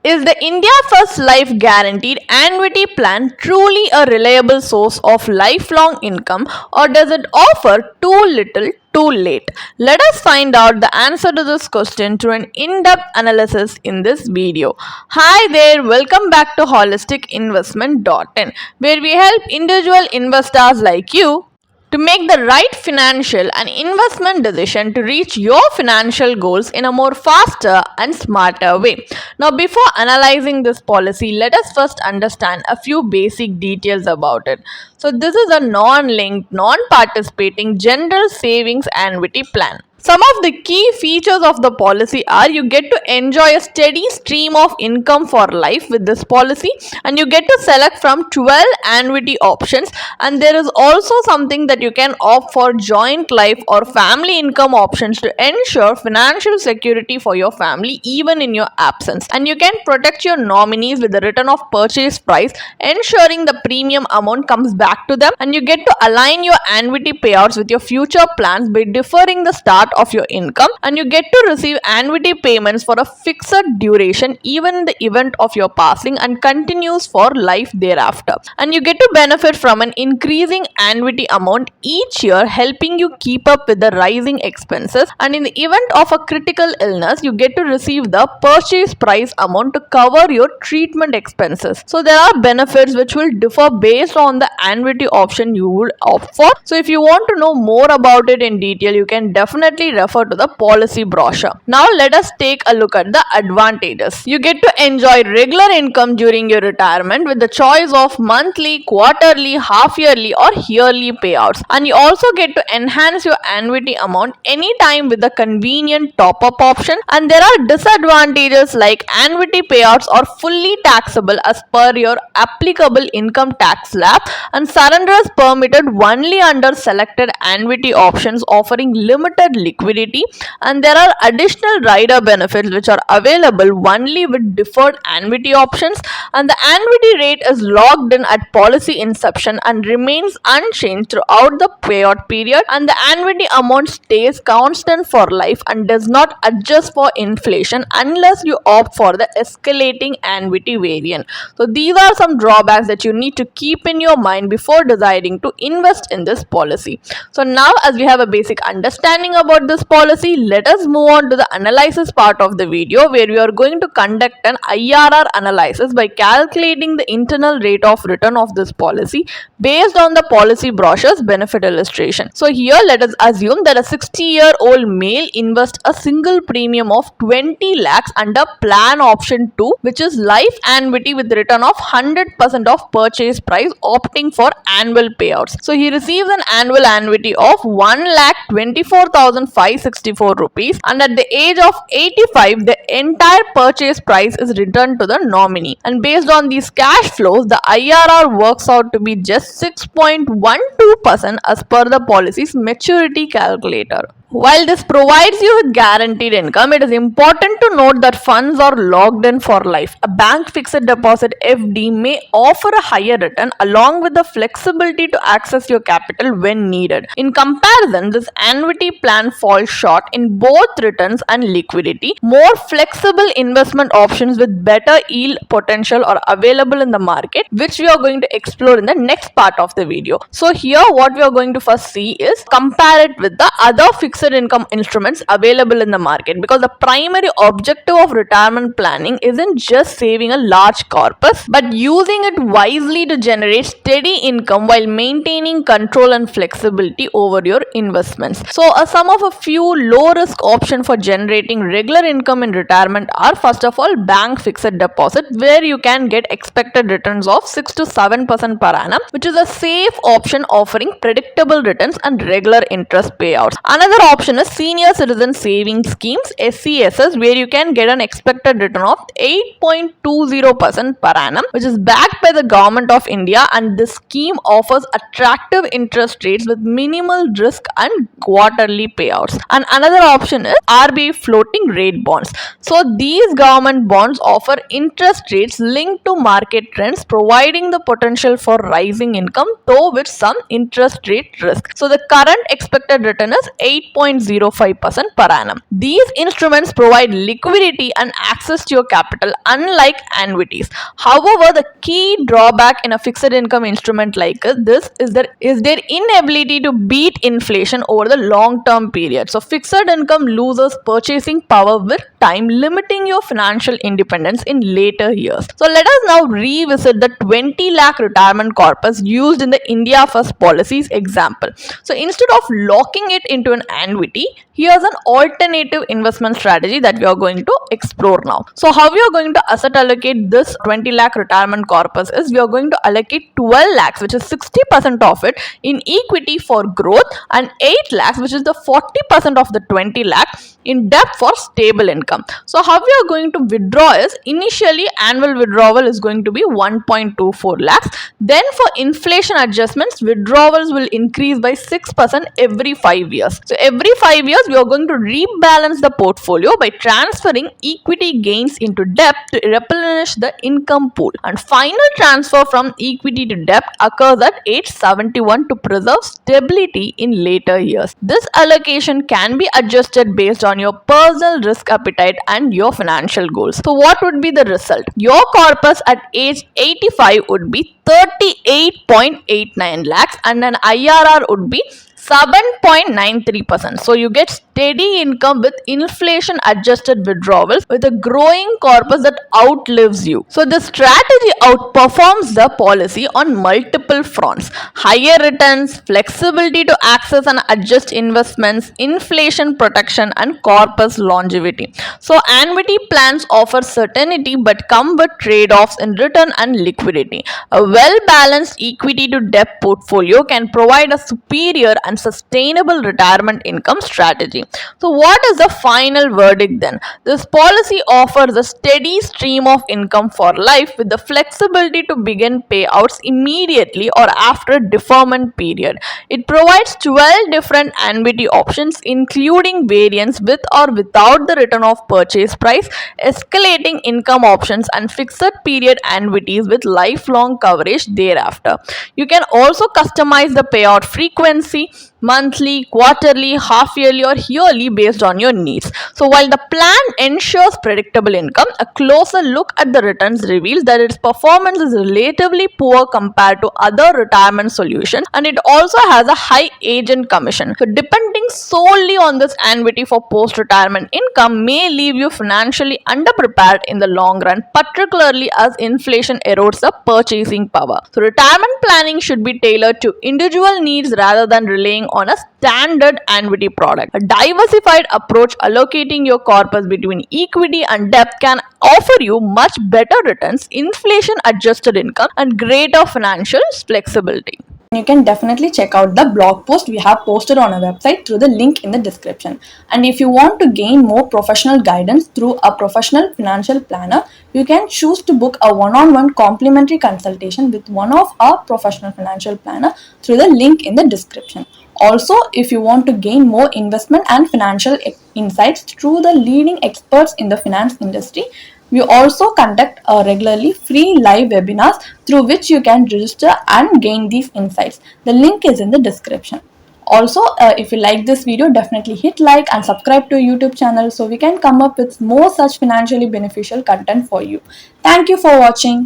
Is the India First Life Guaranteed Annuity Plan truly a reliable source of lifelong income, or does it offer too little too late? Let us find out the answer to this question through an in-depth analysis in this video. Hi there, welcome back to holisticinvestment.in, where we help individual investors like you to make the right financial and investment decision to reach your financial goals in a more faster and smarter way. Now, before analyzing this policy, let us first understand a few basic details about it. So, this is a non-linked, non-participating general savings annuity plan. Some of the key features of the policy are: you get to enjoy a steady stream of income for life with this policy, and you get to select from 12 annuity options, and there is also something that you can opt for joint life or family income options to ensure financial security for your family even in your absence. And you can protect your nominees with the return of purchase price, ensuring the premium amount comes back to them, and you get to align your annuity payouts with your future plans by deferring the start of your income, and you get to receive annuity payments for a fixed duration even in the event of your passing and continues for life thereafter. And you get to benefit from an increasing annuity amount each year, helping you keep up with the rising expenses, and in the event of a critical illness you get to receive the purchase price amount to cover your treatment expenses. So there are benefits which will differ based on the annuity option you would opt for. So if you want to know more about it in detail, you can definitely refer to the policy brochure. Now let us take a look at the advantages. You get to enjoy regular income during your retirement with the choice of monthly, quarterly, half yearly or yearly payouts, and you also get to enhance your annuity amount anytime with the convenient top-up option. And there are disadvantages like annuity payouts are fully taxable as per your applicable income tax slab, and surrender is permitted only under selected annuity options offering limited liquidity, and there are additional rider benefits which are available only with deferred annuity options, and the annuity rate is locked in at policy inception and remains unchanged throughout the payout period, and the annuity amount stays constant for life and does not adjust for inflation unless you opt for the escalating annuity variant. So these are some drawbacks that you need to keep in your mind before deciding to invest in this policy. So now, as we have a basic understanding about this policy, let us move on to the analysis part of the video, where we are going to conduct an IRR analysis by calculating the internal rate of return of this policy based on the policy brochure's benefit illustration. So here let us assume that a 60-year-old male invests a single premium of 20 lakhs under plan option 2, which is life annuity with return of 100% of purchase price, opting for annual payouts. So he receives an annual annuity of 1,24,564 rupees, and at the age of 85 the entire purchase price is returned to the nominee, and based on these cash flows the IRR works out to be just 6.12% as per the policy's maturity calculator. While this provides you with guaranteed income, it is important to note that funds are locked in for life. A bank fixed deposit (FD) may offer a higher return along with the flexibility to access your capital when needed. In comparison, this annuity plan falls short in both returns and liquidity. More flexible investment options with better yield potential are available in the market, which we are going to explore in the next part of the video. So here what we are going to first see is compare it with the other fixed income instruments available in the market, because the primary objective of retirement planning isn't just saving a large corpus but using it wisely to generate steady income while maintaining control and flexibility over your investments. So some of a few low risk options for generating regular income in retirement are: first of all, bank fixed deposit, where you can get expected returns of 6 to 7% per annum, which is a safe option offering predictable returns and regular interest payouts. Another option is senior citizen savings schemes (SCSS), where you can get an expected return of 8.20% per annum, which is backed by the government of India, and this scheme offers attractive interest rates with minimal risk and quarterly payouts. payouts. And another option is RBI floating rate bonds. So these government bonds offer interest rates linked to market trends, providing the potential for rising income, though with some interest rate risk. So the current expected return is 8.05% per annum. These instruments provide liquidity and access to your capital, unlike annuities. However, the key drawback in a fixed income instrument like this is their inability to beat inflation over the long term period. So fixed income loses purchasing power with time, limiting your financial independence in later years. So let us now revisit the 20 lakh retirement corpus used in the IndiaFirst policies example. So instead of locking it into an annuity, here's an alternative investment strategy that we are going to explore now. So how we are going to asset allocate this 20 lakh retirement corpus is we are going to allocate 12 lakhs, which is 60% of it, in equity for growth, and 8 lakhs, which is the 40% of the 20 lakh, in debt for stable income. So how we are going to withdraw is initially annual withdrawal is going to be 1.24 lakhs. Then for inflation adjustments, withdrawals will increase by 6% every 5 years. So every 5 years we are going to rebalance the portfolio by transferring equity gains into debt to replenish the income pool. And final transfer from equity to debt occurs at age 71 to preserve stability in later years. This allocation can be adjusted based on your personal risk appetite and your financial goals. So what would be the result? Your corpus at age 85 would be 38.89 lakhs and an IRR would be 7.93%. So you get steady income with inflation adjusted withdrawals with a growing corpus that outlives you. So the strategy outperforms the policy on multiple fronts: higher returns, flexibility to access and adjust investments, inflation protection, and corpus longevity. So annuity plans offer certainty but come with trade-offs in return and liquidity. A well-balanced equity to debt portfolio can provide a superior and sustainable retirement income strategy. So what is the final verdict then? This policy offers a steady stream of income for life with the flexibility to begin payouts immediately or after a deferment period. It provides 12 different annuity options, including variants with or without the return of purchase price, escalating income options, and fixed period annuities with lifelong coverage thereafter. You can also customize the payout frequency: monthly, quarterly, half yearly, or yearly based on your needs. So while the plan ensures predictable income, a closer look at the returns reveals that its performance is relatively poor compared to other retirement solutions, and it also has a high agent commission. So depending solely on this annuity for post-retirement income may leave you financially underprepared in the long run, particularly as inflation erodes the purchasing power. So retirement planning should be tailored to individual needs rather than relying on a standard annuity product. A diversified approach allocating your corpus between equity and debt can offer you much better returns, inflation adjusted income, and greater financial flexibility. You can definitely check out the blog post we have posted on our website through the link in the description. And if you want to gain more professional guidance through a professional financial planner, you can choose to book a one-on-one complimentary consultation with one of our professional financial planner through the link in the description. Also, if you want to gain more investment and financial insights through the leading experts in the finance industry, we also conduct regularly free live webinars through which you can register and gain these insights. The link is in the description. Also, if you like this video, definitely hit like and subscribe to our YouTube channel so we can come up with more such financially beneficial content for you. Thank you for watching.